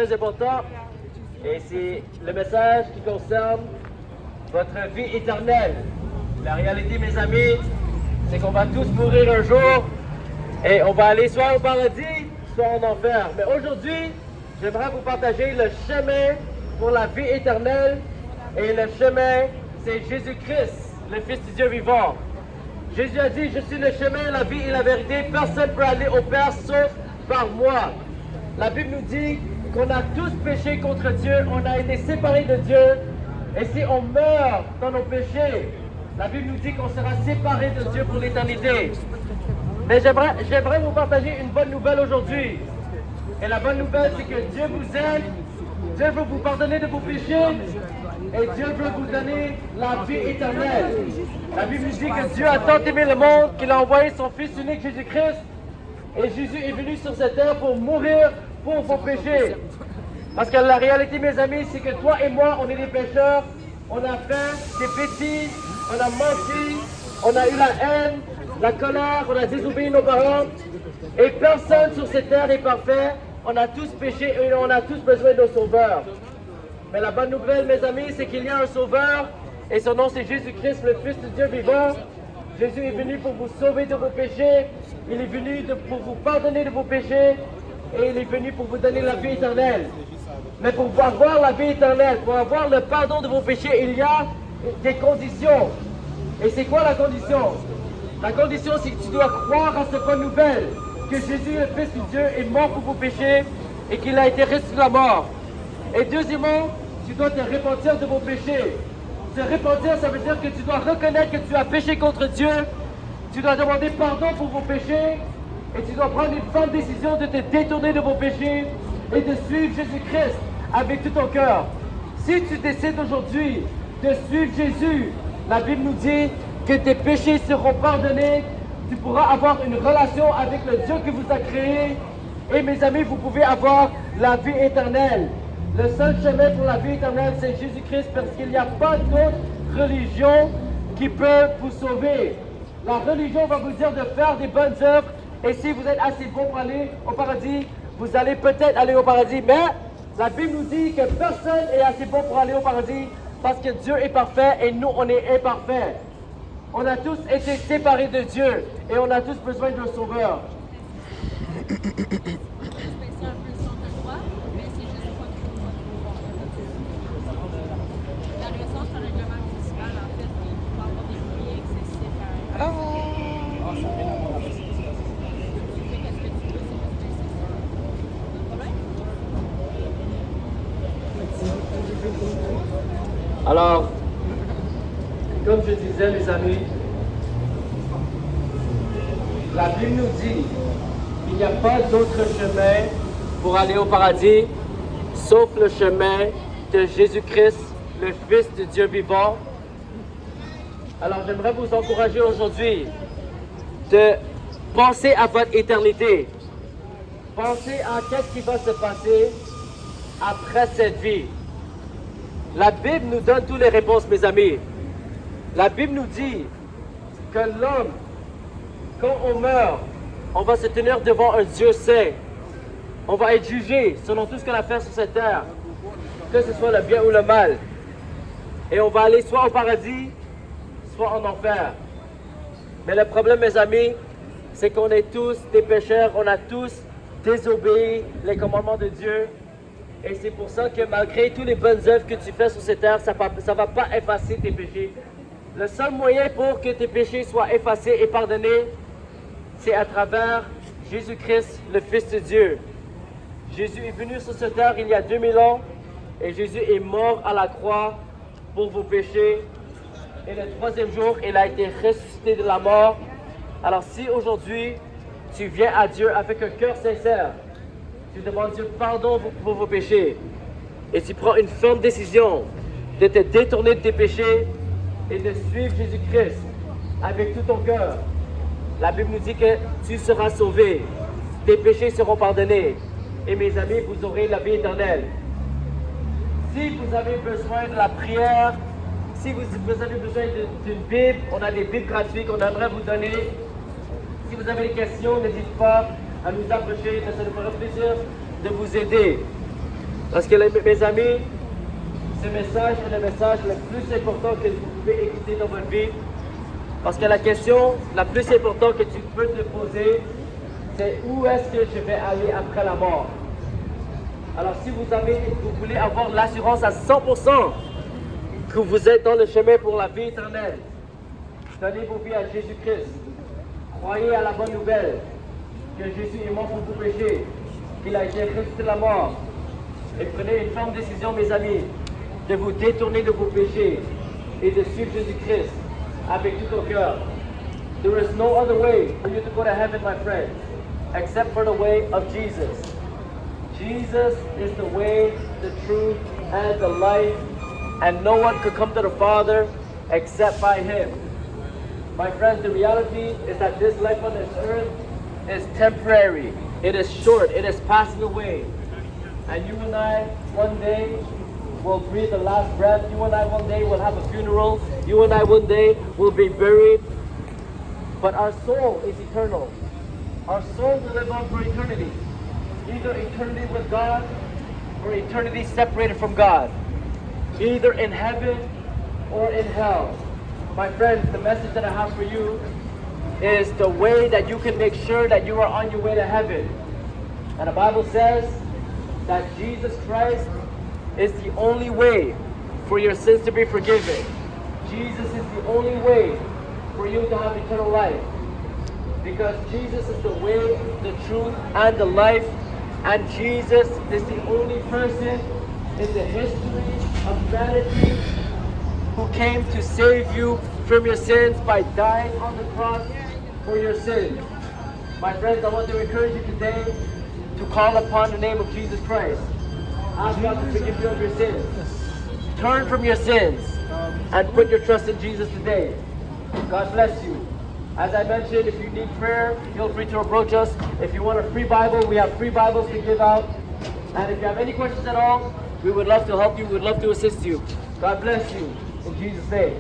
Très important, et c'est le message qui concerne votre vie éternelle. La réalité, mes amis, c'est qu'on va tous mourir un jour et on va aller soit au paradis, soit en enfer. Mais aujourd'hui, j'aimerais vous partager le chemin pour la vie éternelle. Et le chemin, c'est Jésus-Christ, le Fils du Dieu vivant. Jésus a dit, je suis le chemin, la vie et la vérité. Personne ne peut aller au Père sauf par moi. La Bible nous dit qu'on a tous péché contre Dieu, on a été séparés de Dieu. Et si on meurt dans nos péchés, la Bible nous dit qu'on sera séparés de Dieu pour l'éternité. Mais j'aimerais vous partager une bonne nouvelle aujourd'hui. Et la bonne nouvelle, c'est que Dieu vous aime, Dieu veut vous pardonner de vos péchés, et Dieu veut vous donner la vie éternelle. La Bible nous dit que Dieu a tant aimé le monde qu'il a envoyé son Fils unique Jésus-Christ. Et Jésus est venu sur cette terre pour mourir pour vos péchés. Parce que la réalité, mes amis, c'est que toi et moi, on est des pécheurs. On a fait des bêtises, on a menti, on a eu la haine, la colère, on a désobéi nos parents. Et personne sur cette terre n'est parfait. On a tous péché et on a tous besoin d'un sauveur. Mais la bonne nouvelle, mes amis, c'est qu'il y a un sauveur. Et son nom, c'est Jésus-Christ, le Fils de Dieu vivant. Jésus est venu pour vous sauver de vos péchés. Il est venu pour vous pardonner de vos péchés. Et il est venu pour vous donner la vie éternelle. Mais pour avoir la vie éternelle, pour avoir le pardon de vos péchés, il y a des conditions. Et c'est quoi la condition? La condition, c'est que tu dois croire à cette bonne nouvelle, que Jésus, le Fils de Dieu, est mort pour vos péchés et qu'il a été ressuscité de la mort. Et deuxièmement, tu dois te repentir de vos péchés. Se repentir, ça veut dire que tu dois reconnaître que tu as péché contre Dieu, tu dois demander pardon pour vos péchés, et tu dois prendre une ferme décision de te détourner de vos péchés et de suivre Jésus-Christ avec tout ton cœur. Si tu décides aujourd'hui de suivre Jésus, la Bible nous dit que tes péchés seront pardonnés, tu pourras avoir une relation avec le Dieu qui vous a créé, et mes amis, vous pouvez avoir la vie éternelle. Le seul chemin pour la vie éternelle, c'est Jésus-Christ, parce qu'il n'y a pas d'autre religion qui peut vous sauver. La religion va vous dire de faire des bonnes œuvres, et si vous êtes assez bon pour aller au paradis, vous allez peut-être aller au paradis, mais la Bible nous dit que personne n'est assez bon pour aller au paradis, parce que Dieu est parfait et nous, on est imparfaits. On a tous été séparés de Dieu, et on a tous besoin d'un sauveur. Alors, comme je disais, mes amis, la Bible nous dit qu'il n'y a pas d'autre chemin pour aller au paradis, sauf le chemin de Jésus-Christ, le Fils de Dieu vivant. Alors, j'aimerais vous encourager aujourd'hui de penser à votre éternité. Pensez à qu'est-ce qui va se passer après cette vie. La Bible nous donne toutes les réponses, mes amis. La Bible nous dit que l'homme, quand on meurt, on va se tenir devant un Dieu saint. On va être jugé selon tout ce qu'on a fait sur cette terre, que ce soit le bien ou le mal. Et on va aller soit au paradis, soit en enfer. Mais le problème, mes amis, c'est qu'on est tous des pécheurs, on a tous désobéi les commandements de Dieu. Et c'est pour ça que malgré toutes les bonnes œuvres que tu fais sur cette terre, ça ne va pas effacer tes péchés. Le seul moyen pour que tes péchés soient effacés et pardonnés, c'est à travers Jésus-Christ, le Fils de Dieu. Jésus est venu sur cette terre il y a 2000 ans et Jésus est mort à la croix pour vos péchés. Et le troisième jour, il a été ressuscité de la mort. Alors si aujourd'hui, tu viens à Dieu avec un cœur sincère, tu demandes Dieu pardon pour vos péchés et tu prends une ferme décision de te détourner de tes péchés et de suivre Jésus-Christ avec tout ton cœur. La Bible nous dit que tu seras sauvé, tes péchés seront pardonnés et mes amis, vous aurez la vie éternelle. Si vous avez besoin de la prière, si vous avez besoin d'une Bible, on a des Bibles gratuites qu'on aimerait vous donner. Si vous avez des questions, n'hésitez pas à nous approcher, ça nous fera plaisir de vous aider. Parce que mes amis, ce message est le message le plus important que vous pouvez écouter dans votre vie. Parce que la question la plus importante que tu peux te poser, c'est où est-ce que je vais aller après la mort? Alors si vous voulez avoir l'assurance à 100% que vous êtes dans le chemin pour la vie éternelle, donnez vos vies à Jésus-Christ. Croyez à la bonne nouvelle que Jésus est mort pour vos péchés, qu'il a été ressuscité de la mort. Et prenez une ferme décision, mes amis, de vous détourner de vos péchés et de suivre Jésus-Christ avec tout au cœur. There is no other way for you to go to heaven, my friends, except for the way of Jesus. Jesus is the way, the truth, and the life, and no one could come to the Father except by Him. My friends, the reality is that this life on this earth is temporary. It is short. It is passing away. And you and I, one day, will breathe the last breath. You and I, one day, will have a funeral. You and I, one day, will be buried. But our soul is eternal. Our soul will live on for eternity. Either eternity with God or eternity separated from God. Either in heaven or in hell. My friends, the message that I have for you is the way that you can make sure that you are on your way to heaven. And the Bible says that Jesus Christ is the only way for your sins to be forgiven. Jesus is the only way for you to have eternal life. Because Jesus is the way, the truth, and the life. And Jesus is the only person in the history of humanity who came to save you from your sins by dying on the cross for your sins. My friends, I want to encourage you today to call upon the name of Jesus Christ. Ask God to forgive you of your sins. Turn from your sins and put your trust in Jesus today. God bless you. As I mentioned, if you need prayer, feel free to approach us. If you want a free Bible, we have free Bibles to give out. And if you have any questions at all, we would love to help you. We would love to assist you. God bless you. In Jesus' name.